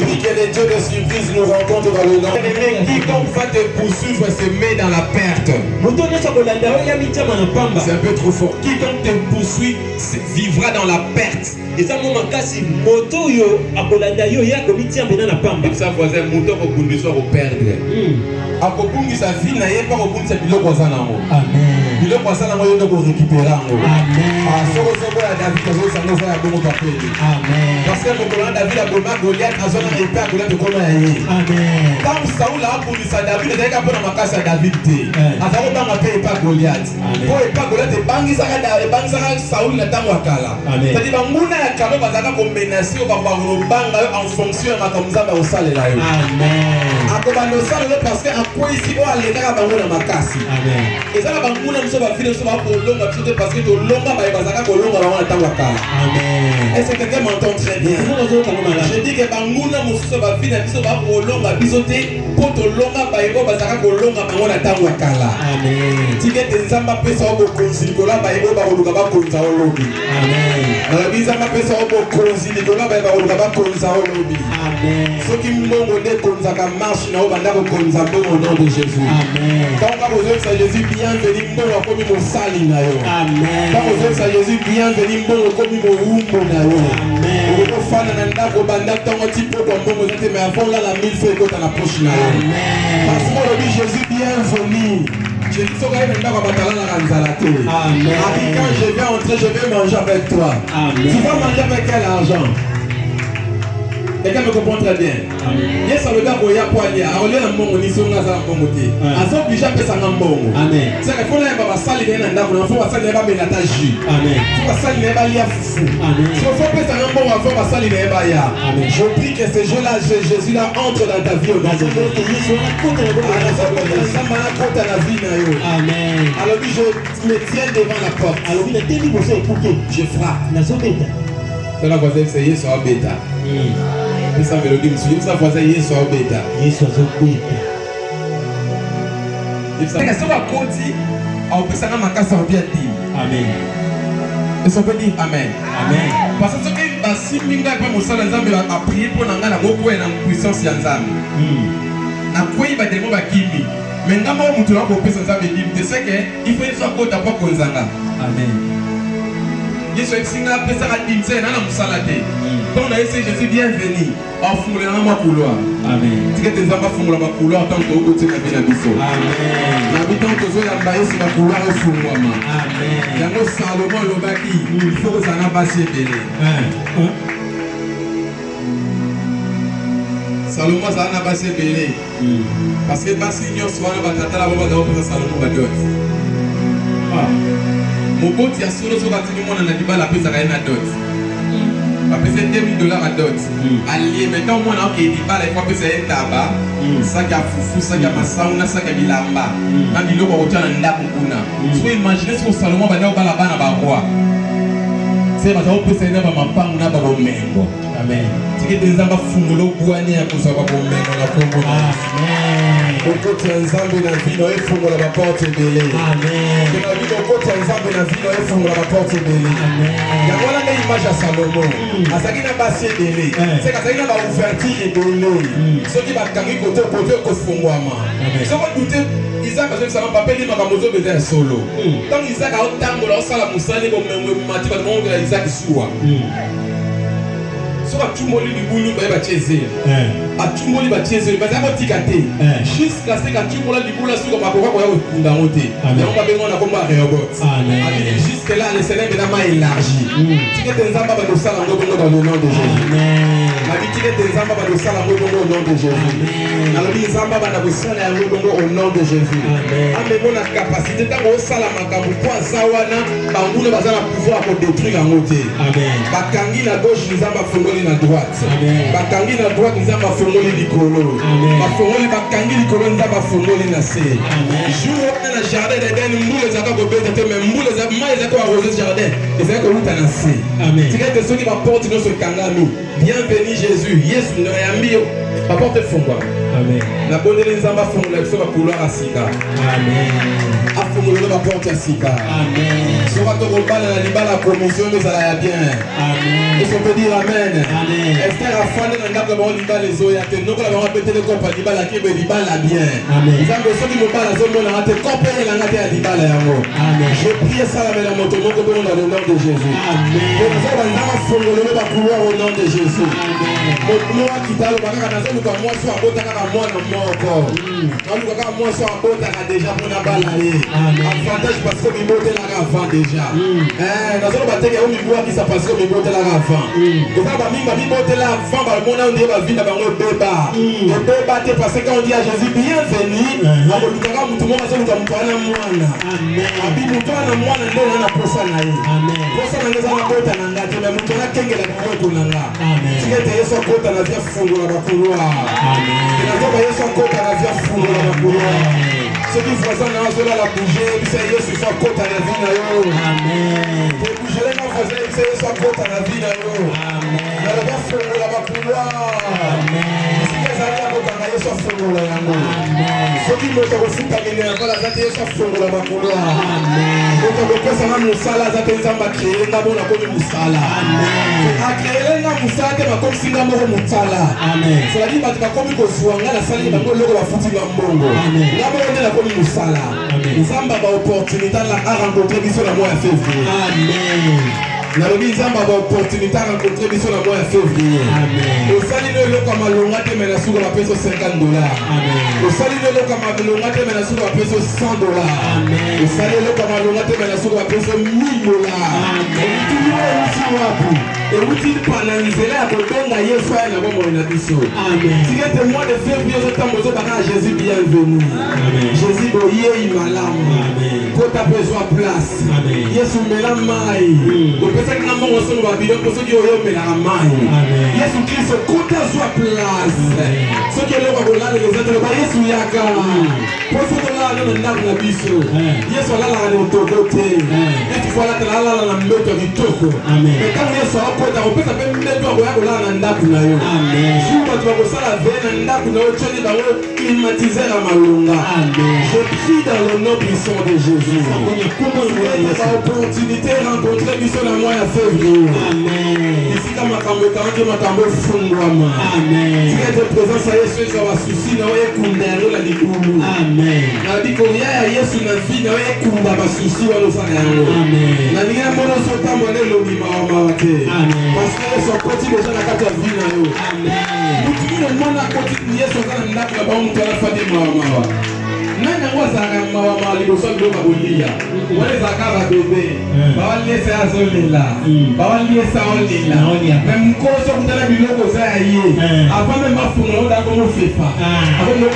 prie que le Dieu de surprise nous rencontre dans le nom. Quiconque va te poursuivre se met dans la perte. C'est un peu trop fort. Quiconque te poursuit vivra dans la perte. kasi moto yo akolanda yo ya komitia mbena na pamba. Ça voisin moto ko kundiswa ko perdre. Akobungisa vie na ye pa ko bungisa biloko za nango. Amen. Biloko za nango yo ndo ko récupérer ngo. Amen. Soko soko ya David ko sanga za ya bongo kapeli. Amen. Parce que mon David a bomba Goliath azona épée Goliath ko na ye. Amen. Quand Saoul a bungisa David ezaka pona makasa ya David te. Azako banga pe épée Goliath. Po épée Goliath ebangisa ka Saoul na tango akala. C'est-à-dire banguna ya kalo bazaka ko menacer ba banga en fonction ya makamzamba au salela yo. Amen. Akobando salela parce que akoi si o aleka banguna makasi. Amen. Ezala banguna mso ba file so ba kolonga tout parce que to longa ba bazaka kolonga ba wana tango akala. Amen. Est-ce que quelqu'un m'entend très bien? Je dis que banguna mso ba file biso ba kolonga biso te po to longa ba ego bazaka kolonga ba wana tango akala. Amen. Tikete nzamba pesa obo konzikola ba ego ba koluka ba konza olobi. Amen. Na biza ma pesa obo konzikola ba ego koluka ba konza olobi. Amen. Soki mbongo ne konza ka marche na obanda ko konza mbongo au nom de Jésus. Amen. Quand vous êtes à Jésus bienvenue mbongo akomi mo sali na yo. Amen. Quand vous êtes à Jésus bienvenue mbongo akomi mo umbo na yo. Amen. Ko fana na ndako banda tongo tipo ko mbongo zete mais avant là la 1000 fois kota na poche na yo. Amen. Parce que le Jésus bienvenue. Je dis soka ina ndako batala na kanzala te. Amen. Quand je vais entrer, je vais manger avec toi. Amen. Tu vas manger avec quel argent? Quelqu'un me comprend très bien. Yes, le gars boya poilia. Aolia na mbongo ni songa za mbongo te. Azo bija pesa na mbongo. Amen. C'est que faut na baba sali na ndako na faut sali na baba na taji. Amen. Faut sali na baba lia fufu. Amen. Si faut pesa na mbongo faut sali na baba ya. Amen. Je prie que ce jour là Jésus là entre dans ta vie au nom de Jésus. Amen. Alors je me tiens devant la porte. Alors il était libre je frappe. C'est la voisine c'est Yesu abeta. Ça veut dire que ça voisin Yesu abeta. Yesu abeta. C'est que ça va côté au pesanga makasa bien dit. Amen. Et ça veut dire amen. Amen. Parce que ce que si minga pas mon sala nzambe a prier pour nanga na moko na puissance ya nzambe. Na kwei ba demo ba kimi. Mais ngamba mutu na ko pesa nzambe dit c'est que il faut soit côté pas konzanga. Amen. Yesu esinga pesa ka dimse na musala te. Donc on a essayé Jésus bienvenue. En fungula na makuloa. Amen. Tikete nzamba fungula makuloa tant que côté na bina biso. Amen. Na bitan to zo ya mbaye si makuloa efungwa ma. Amen. Yango Salomon lobaki, il faut que ça na basi belé. Salomon ça na basi belé. Parce que basi nyos wana batata la baba za pesa Salomon badot. Moboti ya solo so batini mona na dibala pesa ka na dot. Apese $2000 à dot. Allié maintenant moi na ok dibala il faut pesa un tabac, sac à fufu, sac à masauna, sac à bilamba. Na biloko ko tana ndako kuna. So imagine ce que Salomon ba na bala bana ba roi. C'est ba zo pesa na ba mapangu na ba bomengo. Amen. Tikete nzamba fungulo bwani ya kusa ba bomengo na kongo. Amen. Okoti nzambe na vino efungola ba porte belé. Amen. Na vino okoti nzambe na vino efungola ba porte belé. Amen. Ya wala na image ya Salomon. Asaki na basi belé. C'est ka na ba ouverture belé. Soki ba kangi kote ko fungwama. So ko douter Isaac a ça va pas payer ma mamozo besoin solo. Tant Isaac a autant de la sala musani comme mati ba mongo ya Isaac suwa. So ba tumoli di bulu ba cheze. A tumoli ba cheze ba za ko tikate. Jusqu'à ce que tumola di bulu suko ba ko ya kunda ngote. Ya ba bengo na komba robot. Amen. Jusque là le Seigneur m'a ma élargi. Tikete nzamba ba do sala ngo bongo dans le nom de Jésus. Amen. La tikete nzamba ba do sala ngo bongo au nom de Jésus. Amen. Na lobi nzamba ba na bo sala ngo bongo au nom de Jésus. Amen. Ame bona capacité ta ko sala makambu kwa zawana ba ngule ba za na pouvoir pour détruire ngote. Amen. Ba kangi na gauche nzamba fongoli na droite. Amen. Ba kangi na droite nzamba fongoli likolo. Amen. Ba fongoli ba kangi likolo nzamba fongoli na se. Amen. Jour na jardin d'Eden mbule za ko beta te mais mbule za mai za ko arroser jardin. Et ça ko luta na se. Amen. Tikete soki ba porte no so kangami. bienvenue Jésus. Yesu ndayambio. Apporte fongwa. Amen. La bonne les amba fongwa la soba couloir asika. Amen. Afongwa la porte asika. Amen. Sera to robala la libala commission mais ça la bien. Amen. Et on peut dire amen. Amen. Esther a fondé dans la bon libala les oya te non la va répéter le compa libala qui be libala bien. Amen. Zambe so di mobala zo mona rate compa la ngate ya libala yango. Amen. Je prie ça la mela moto moko dans le nom de Jésus. Amen. Et nous allons dans fongwa le couloir au nom de Jésus. Amen. Moi qui t'a le bagage dans zo ko moi so abota ka moi na moko. On ko ka moi so abota ka déjà pour na balaye. Avantage parce que mi bote la avant déjà. Dans zo ba te ke o mi boa qui ça parce que mi bote la avant. Donc ba mi bote la avant ba mona on dit ba vie na bango beba. Le beba te parce que on dit à Jésus bienvenue. On ko lukaka mutu mo so luka mutwana mwana. Amen. Abi mutwana mwana ndio na posa na ye. Amen. Posa na ngeza na bota na ngate na mutwana kengela ko nanga. Amen. Tikete Yesu akota na vya fungo la bakulwa. Amen. Inazoba Yesu akota na vya fungo la bakulwa. Ceux qui font ça dans la bouger, c'est Yesu soit côté à la vie na yo. Amen. Les bouger les gens faisaient c'est Yesu soit côté à la vie na yo. Amen. La va fungo la bakulwa. Amen. Si les amis à côté na Yesu soit fungo la yango. Amen. Ceux qui me aussi pas gagner la date Yesu soit fungo la bakulwa. Amen. Donc on peut ça na musala za penza ba créer na bona ko musala. Amen. A créer na musala te ba comme singa mo musala. Amen. Ça dit ba ka comme ko suanga la sali ba ko loko ba futi ba mbongo. Amen. Na ba na ko musala. Amen. Nzamba ba opportunité la rencontrer biso na mois de février. Amen. Na lobi nzamba ba opportunité rencontrer biso na mois de février. Amen. O sali no loko malonga te mena suko ba peso $50. Amen. O sali no loko malonga te mena suko ba peso $100. Amen. O sali loko malonga te mena suko ba peso $1000. Amen. Et vous dites pendant l'Israël à Kotonga Yesu na bombo na biso. Amen. Si le mois de février je t'ambo zo baka Jésus bienvenue. Amen. Jésus boye imalamu. Amen. Kota besoin place. Amen. Yesu mela mai. O pesa que na mongo so ba bidon ko so ki oyo mela mai. Amen. Yesu Kristo kota zo place. So ki le ko la les autres ba Yesu yaka. Poso to la na na biso. Yesu la la na tokote. Et tu vois la na mbeto kitoko. Amen. Mais quand Yesu kota opesa pe mbeto akoya kolala na ndaku na yo. Amen. Suba tu bakosala ve na ndaku na yo tshoni bango climatiser na malonga. Amen. Je prie dans le nom puissant de Jésus. Cette opportunité rencontrer biso na mois de février. Amen. Ici kama makambo kanke makambo fungwama. Amen. Si ete présence ya Yesu za basusi na oye kundero la likulu. Amen. Na bikoria ya Yesu na vie na oye kunda basusi wa losana yango. Amen. Na ninga mono sota mone lo bima wa mawate. Amen. Parce que Yesu akoti déjà na kati ya vie na yo. Amen. Mutu le mona akoti Yesu kana ndako na bamu tala fadi mawa. Nani ngwazanga mawa liboso ndo babolia. Wale zakaba bebe. Bawali esa azolela. Bawali esa olela. Même mkoso kutala biloko za ye. Avant même mafuno ndo ko mofefa. Avant ndo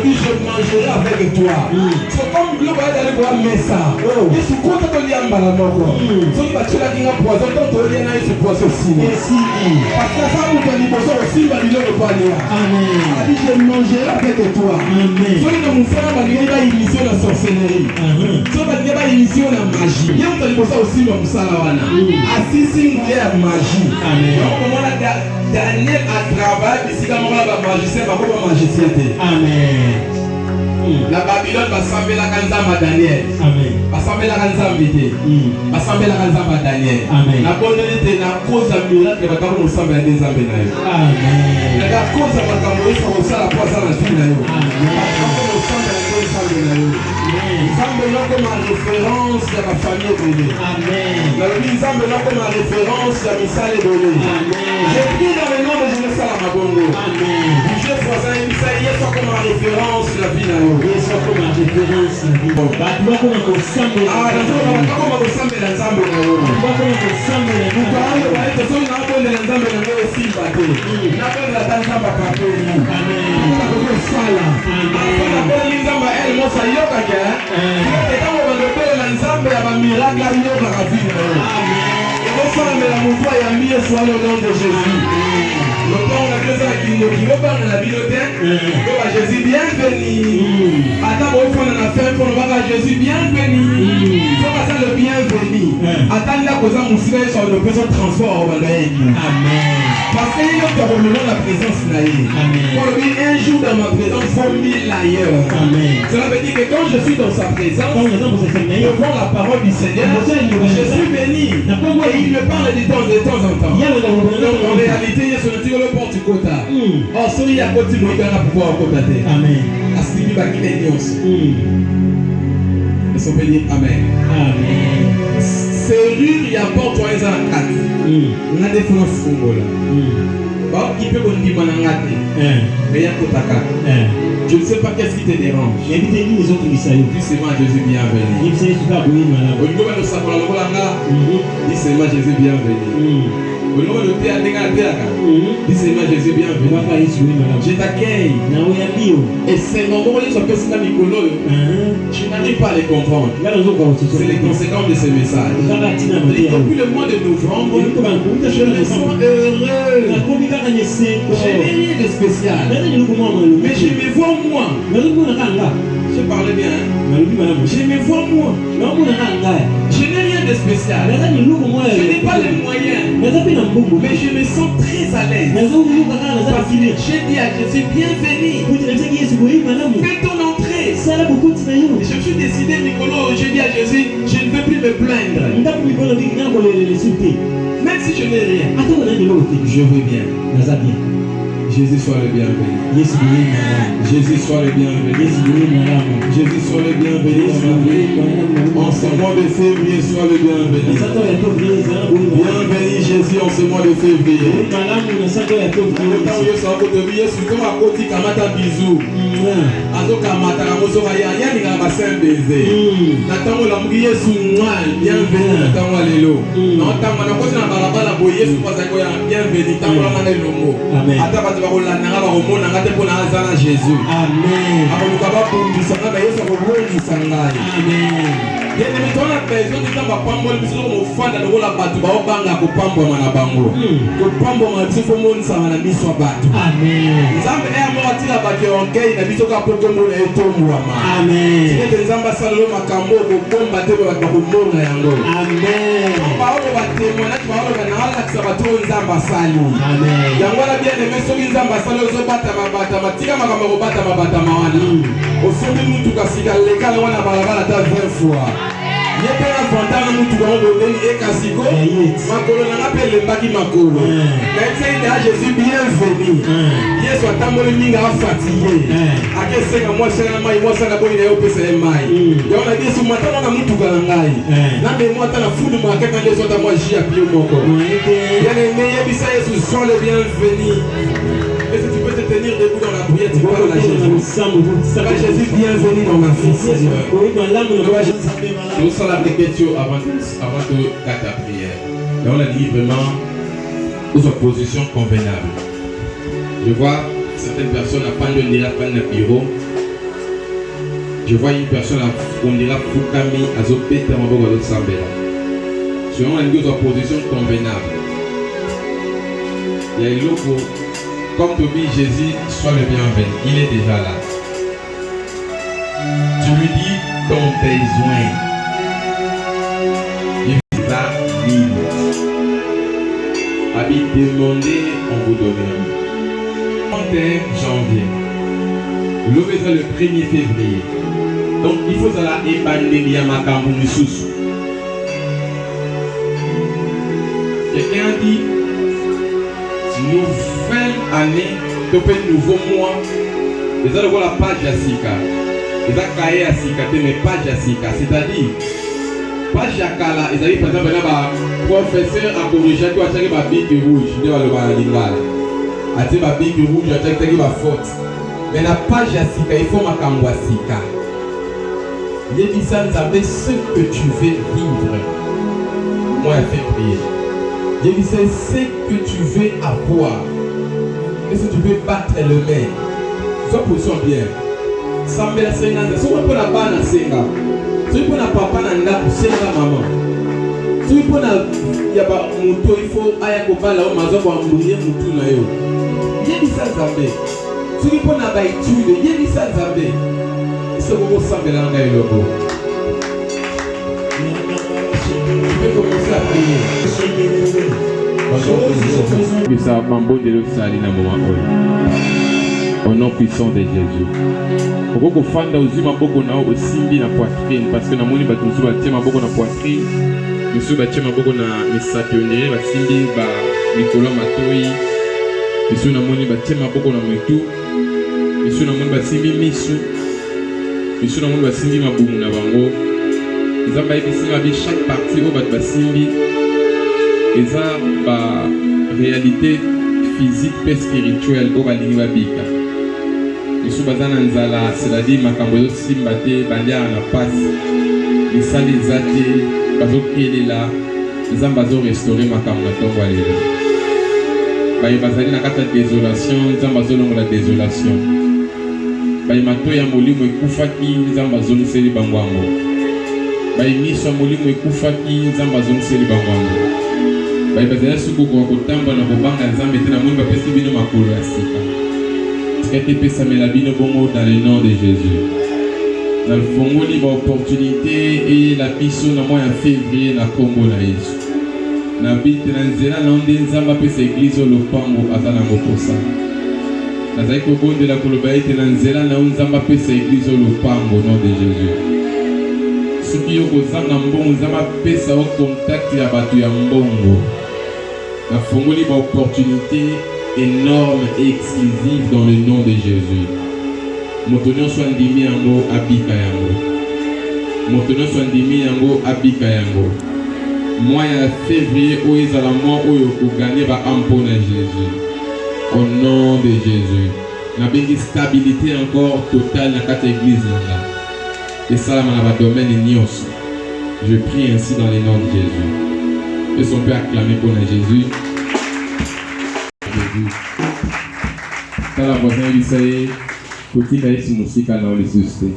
je mangerai avec toi. C'est comme le bail d'aller voir Messa. Et si quoi tu as lié la mort. Si tu as dit un poison, tu as lié un poison aussi. Parce que ça vous donne poison aussi, va dire le poignet. Amen. Je mangerai avec toi. Amen. Si tu nous faire va dire une émission de sorcellerie. Si va dire une émission de magie. Il y a un poison aussi dans Salawana. Assisting their magie. Amen. Comment Daniel a travaillé ici comme on va magicien, va pas magicien. Amen. La Babylone va sembler la kanzamba Daniel. Amen. Va sembler la kanzamba Daniel. Va sembler la kanzamba Daniel. Amen. La bonne idée na cause de miracle va comme sembler des zambes na yo. Amen. La cause va comme ça on ça la poisse na vie na yo. Amen. Comme sembler des zambes na yo. Zambé là comme référence à ma famille donnée. Amen. La Zambé là comme référence à Misale donnée. Amen. Je prie dans le nom de Jésus à ma bongo. Amen. Je voisin Isaïe soit comme référence la vie na yo. Soit comme référence la vie. Ba doit comme ko sambe. Ah, dans comme ko sambe dans Zambé na yo. Ba comme ko sambe na yo. Ba yo ba to so na ko dans Zambé na yo si ba te. Na ko la tanza ba pa ko ni. Amen. Na ko sala. Amen. Na ko ni Zamba el mo sa yo ka ke. Et quand on va le faire, l'ensemble, il y a un miracle à l'eau dans la vie. Amen. Et on fait un la moto ya mieux soit le nom de Jésus. Le père on a fait ça qui va parler la bibliothèque. Jésus bienvenu. Attends au fond on a fait pour voir Jésus bienvenu. Ça va ça le bienvenu. Attends là que ça moussé sur le présent transport au Amen. Parce qu'il y a la présence là. Amen. Pour lui un jour dans ma présence faut 1000 ailleurs. Amen. Cela veut dire que quand je suis dans sa présence, devant la parole du Seigneur, je suis béni. Et il me parle de temps en temps. Donc en réalité, il y a ce petit le porte quota. Oh, celui à côté de lui, il va pouvoir cotater. Amen. À ce qui va quitter Dieu. Ils sont bénis. Amen. Amen. Serrure, il y a porte 3 ans à 4. On a des fonds fous là. Qui peut qu'on dit mais il y a Kotaka. Je ne sais pas qu'est-ce qui te dérange. Tu sais moi Jésus bienvenu. Dis c'est moi Jésus bienvenu. Dis c'est moi Jésus bienvenu. Je t'accueille. Et c'est moment où je je n'arrive pas à les comprendre. C'est les conséquences de ce message. Depuis le mois de novembre, je me sens heureux. Je n'ai rien de spécial. Mais je me vois moi. Je parlais bien. Je me vois moi. Je n'ai rien de spécial. Je n'ai pas les moyens. Mais je me sens très à l'aise. Parce que j'ai dit à Jésus, bienvenue. Fais ton entrée. Je me suis décidé, Nicolas, j'ai dit à Jésus, je ne veux plus me plaindre. Même si je n'ai rien, je veux bien. Jésus soit le bienvenu. Jésus soit le bienvenu. Jésus soit le bienvenu dans ma vie. En ce mois de février, soit le bienvenu. Bienvenue Jésus en ce mois de février. Jésus. Amen. Jésus bienvenu. Yesu atambole minga fatigué. Akeseka moi sana mai moi sana boyi na yope sele mai. Yaona Yesu matana na mutu kanangai. Na me moi tana fudu makeka leso ta moi jia pio moko. Bien aimé yebisa Yesu soit le bienvenu. Est-ce que tu peux te tenir debout dans la prière? Tu parles à Jésus. Jésus bienvenue dans ma vie, Seigneur. Nous sommes la question avant de faire ta prière. Et on a dit vraiment aux oppositions convenables. Je vois certaines personnes à prendre le bureau. Je vois une personne on dira Fukami à Zopé Tamabogo de Sambela. Selon les deux oppositions convenables. Il y a une autre, comme tu dis, Jésus, sois le bienvenu. Il est déjà là. Tu lui dis ton besoin. Il va libre. Habite demander, on vous donnera. 31 janvier. L'ouvrez le 1er février. Donc il faut ça épanouir à Makamou sous. Quelqu'un dit nouvelle année, nouveau mois. Ils ont la page à Sika. Ils ont cahier à Sika, mais page à Sika. C'est-à-dire, page à Kala, ils ont par exemple un professeur à corriger qui a acheté ma bic rouge. Il doit le voir à l'ingala. A dit ma bic rouge, il a acheté ma faute. Mais la page à Sika, il faut ma kamwa Sika. Les bisans avaient ce que tu veux vivre. Moi, il fait prier. Je disais, ce que tu veux avoir. Est-ce que tu peux battre le main? Sois position bien. Ça me laisse un an. Si on peut la banne à Senga. Si on peut la papa, on a pour Senga maman. Si il y a pas moto, il faut aller au bal, on m'a embrouillé moto na yo. Il y a des salles si il faut na ba étude, il y a des salles zambé. C'est beaucoup sembler là na logo. Je vais commencer à prier. Que ça bambo de l'Australie na moment au nom puissant de Jésus. Pourquoi qu'on fanda aux humains beaucoup na au simbi na poitrine parce que na moni ba tunsu ba tiema beaucoup na poitrine. Monsieur ba tiema beaucoup na misakionné ba simbi ba mikolo matoi. Monsieur na moni ba tiema beaucoup na metu. Monsieur na moni ba simbi misu. Monsieur na moni ba simbi mabumu na bango. Nzamba ibisi ma bi chaque partie au ba simbi. Et ça, la réalité physique et spirituelle au balingi babika. Nous sommes basés dans c'est-à-dire makambo simbate bandia na passe. Les salles des athées, bazo kele là, les gens bazo restaurer makambo na tombo alele. Baye bazali na kata désolation, les gens bazo longo la désolation. Baye mato ya molimo ekufaki, les gens bazo nseli bangwango. Baye miso molimo ekufaki, les gens bazo nseli bangwango. Baye bazali suku kwa kutamba na kubanga nzambe tena mwimba pesi bino makolo ya sika. Sikate pesa melabino bongo dans le nom de Jésus. Dans le fongo libre opportunité et la biso na mois en février na Congo na Yesu. Na bite na nzela na onde nzamba pesa église o lopango atala ngoposa. Na zai kobonde la koloba ete na nzela na nzamba pesa église o lopango au nom de Jésus. Soki yo kozanga mbongo nzamba pesa o contact ya bato ya mbongo. La fongoli ba opportunité énorme et exclusive dans le nom de Jésus. Motonio soit ndimi yango abika yango. Motonio soit ndimi yango abika yango. Mois ya février où ils allaient moi où ils gagner ba ampo na Jésus. Au nom de Jésus. Na bengi stabilité encore totale na quatre églises là. Et ça là na ba domaine nyonso. Je prie ainsi dans le nom de Jésus. Est-ce qu'on peut acclamer pour Jésus? Jésus. Quand la voisin lui dit, faut-il aller sur musique à l'enregistré?